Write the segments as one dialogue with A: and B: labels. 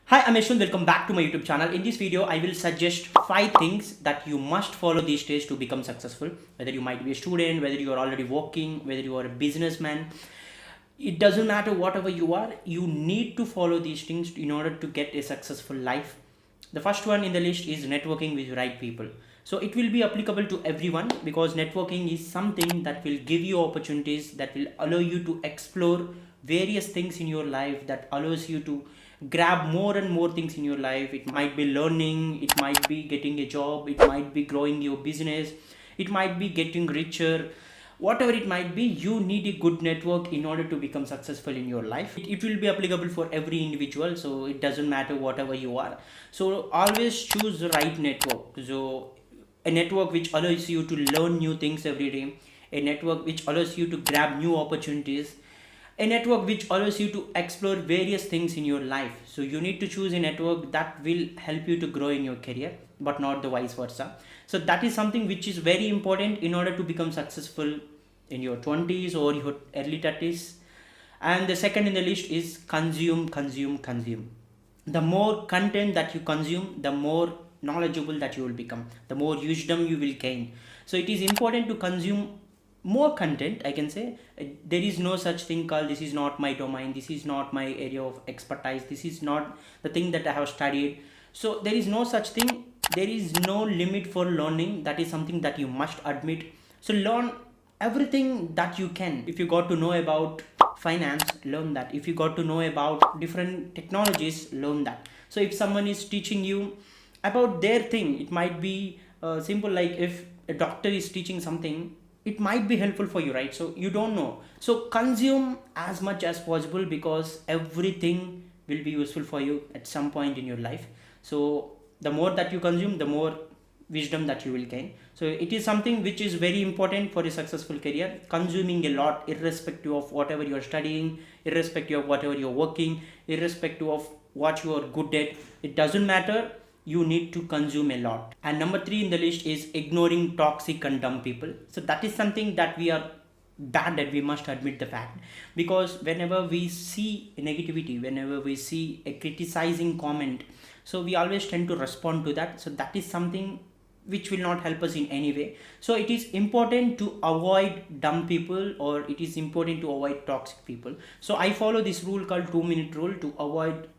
A: Hi, I'm Yashwant. Welcome back to my YouTube channel. In this video, I will suggest 5 things that you must follow these days to become successful. Whether you might be a student, whether you are already working, whether you are a businessman, it doesn't matter whatever you are, you need to follow these things in order to get a successful life. The first one in the list is networking with the right people. So it will be applicable to everyone because networking is something that will give you opportunities, that will allow you to explore various things in your life, that allows you to grab more and more things in your life. It might be learning, it might be getting a job, it might be growing your business, it might be getting richer. Whatever it might be, you need a good network in order to become successful in your life. It will be applicable for every individual, so it doesn't matter whatever you are. So always choose the right network. So a network which allows you to learn new things every day, a network which allows you to grab new opportunities, a network which allows you to explore various things in your life. So you need to choose a network that will help you to grow in your career, but not the vice versa. So that is something which is very important in order to become successful in your 20s or your early 30s. And the second in the list is consume. The more content that you consume, the more knowledgeable that you will become, the more wisdom you will gain. So it is important to consume more content, I can say. There is no such thing called this is not my domain, this is not my area of expertise, this is not the thing that I have studied. So there is no such thing. There is no limit for learning. That is something that you must admit. So learn everything that you can. If you got to know about finance, learn that. If you got to know about different technologies, learn that. So if someone is teaching you about their thing, it might be simple, like if a doctor is teaching something, it might be helpful for you, right? So you don't know, so consume as much as possible because everything will be useful for you at some point in your life. So the more that you consume, the more wisdom that you will gain. So it is something which is very important for a successful career. Consuming a lot, irrespective of whatever you are studying, irrespective of whatever you're working, irrespective of what you are good at, it doesn't matter. You need to consume a lot. And number 3 in the list is ignoring toxic and dumb people. So that is something that we are bad at. We must admit the fact, because whenever we see negativity, whenever we see a criticizing comment, so we always tend to respond to that. So that is something which will not help us in any way. So it is important to avoid dumb people, or it is important to avoid toxic people. So I follow this rule called 2-minute rule to avoid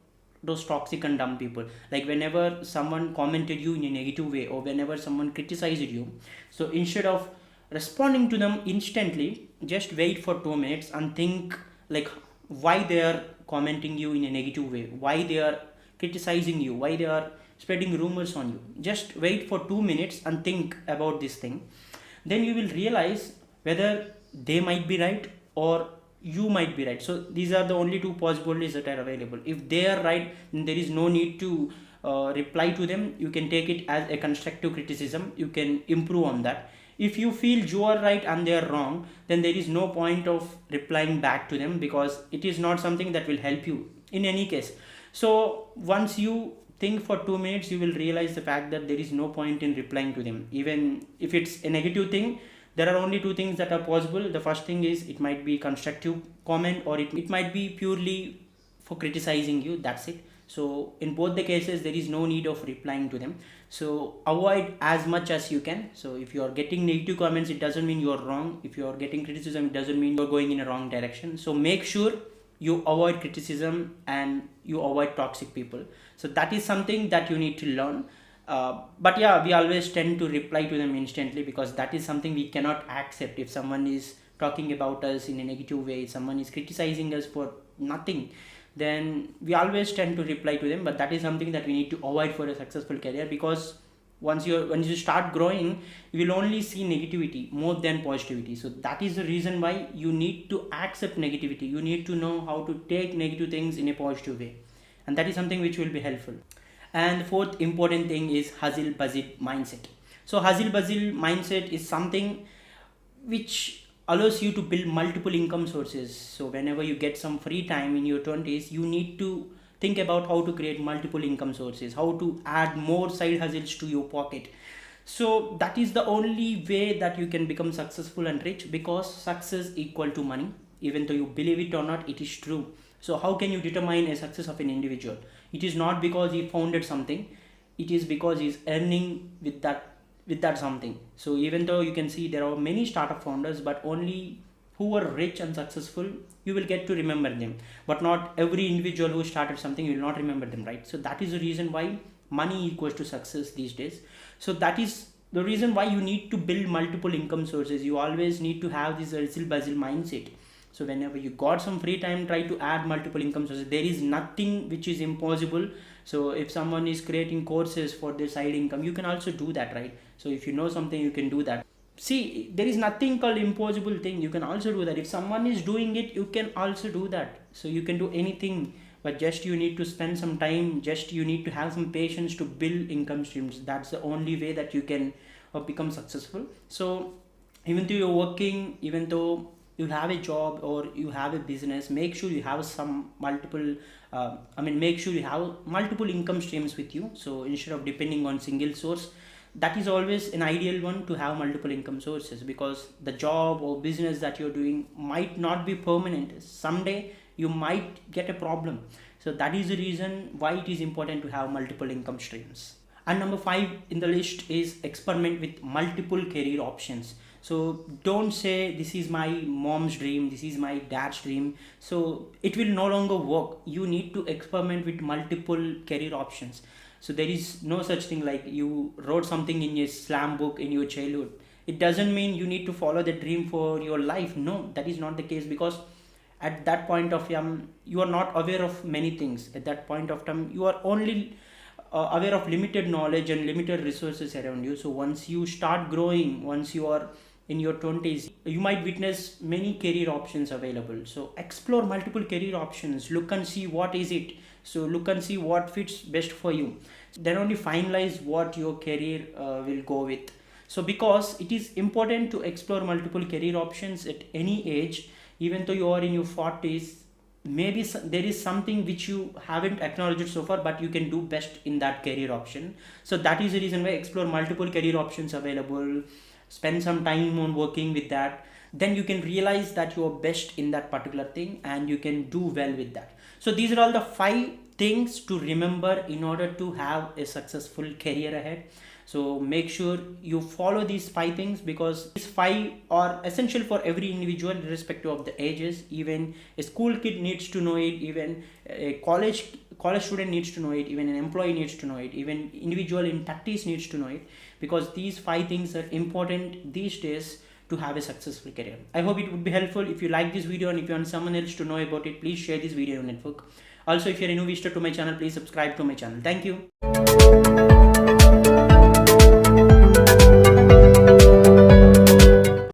A: those toxic and dumb people. Like whenever someone commented you in a negative way, or whenever someone criticized you, so instead of responding to them instantly, just wait for 2 minutes and think, like, why they are commenting you in a negative way, why they are criticizing you, why they are spreading rumors on you. Just wait for 2 minutes and think about this thing. Then you will realize whether they might be right or you might be right. So these are the only two possibilities that are available. If they are right, then there is no need to reply to them. You can take it as a constructive criticism, you can improve on that. If you feel you are right and they are wrong, then there is no point of replying back to them, because it is not something that will help you in any case. So once you think for 2 minutes, you will realize the fact that there is no point in replying to them. Even if it's a negative thing, there are only two things that are possible. The first thing is it might be constructive comment, or it might be purely for criticizing you. That's it. So in both the cases, there is no need of replying to them. So avoid as much as you can. So if you are getting negative comments, it doesn't mean you are wrong. If you are getting criticism, it doesn't mean you're going in a wrong direction. So make sure you avoid criticism and you avoid toxic people. So that is something that you need to learn. But yeah, we always tend to reply to them instantly, because that is something we cannot accept. If someone is talking about us in a negative way, someone is criticizing us for nothing, then we always tend to reply to them. But that is something that we need to avoid for a successful career, because once you start growing, you will only see negativity more than positivity. So that is the reason why you need to accept negativity. You need to know how to take negative things in a positive way, and that is something which will be helpful. And the fourth important thing is hustle bustle mindset. So hustle bustle mindset is something which allows you to build multiple income sources. So whenever you get some free time in your 20s, you need to think about how to create multiple income sources, how to add more side hustles to your pocket. So that is the only way that you can become successful and rich, because success equal to money. Even though you believe it or not, it is true. So how can you determine a success of an individual? It is not because he founded something, it is because he's earning with that something. So even though you can see there are many startup founders, but only who are rich and successful, you will get to remember them, but not every individual who started something, you will not remember them, right? So that is the reason why money equals to success these days. So that is the reason why you need to build multiple income sources. You always need to have this hustle bustle mindset. So whenever you got some free time, try to add multiple income sources. There is nothing which is impossible. So if someone is creating courses for their side income, you can also do that, right? So if you know something, you can do that. See, there is nothing called impossible thing. You can also do that. If someone is doing it, you can also do that. So you can do anything, but just you need to spend some time, just you need to have some patience to build income streams. That's the only way that you can become successful. So even though you're working, even though you have a job or you have a business, make sure you have some multiple make sure you have multiple income streams with you. So instead of depending on single source, that is always an ideal one, to have multiple income sources, because the job or business that you're doing might not be permanent. Someday you might get a problem. So that is the reason why it is important to have multiple income streams. And number 5 in the list is experiment with multiple career options. So don't say this is my mom's dream, this is my dad's dream. So it will no longer work. You need to experiment with multiple career options. So there is no such thing like you wrote something in your slam book in your childhood. It doesn't mean you need to follow the dream for your life. No, that is not the case, because at that point of time you are not aware of many things. At that point of time you are only aware of limited knowledge and limited resources around you. So once you start growing, once you are in your 20s, you might witness many career options available. So explore multiple career options, look and see what is it. So look and see what fits best for you, then only finalize what your career will go with. So because it is important to explore multiple career options at any age, even though you are in your 40s, maybe there is something which you haven't acknowledged so far, but you can do best in that career option. So that is the reason why explore multiple career options available, spend some time on working with that, then you can realize that you are best in that particular thing and you can do well with that. So these are all the 5 things to remember in order to have a successful career ahead. So make sure you follow these 5 things, because these 5 are essential for every individual irrespective of the ages. Even a school kid needs to know it, even a college student needs to know it, even an employee needs to know it, even individual in 30s needs to know it, because these 5 things are important these days to have a successful career. I hope it would be helpful. If you like this video and if you want someone else to know about it, please share this video on network. Also, if you're a new visitor to my channel, please subscribe to my channel. Thank you.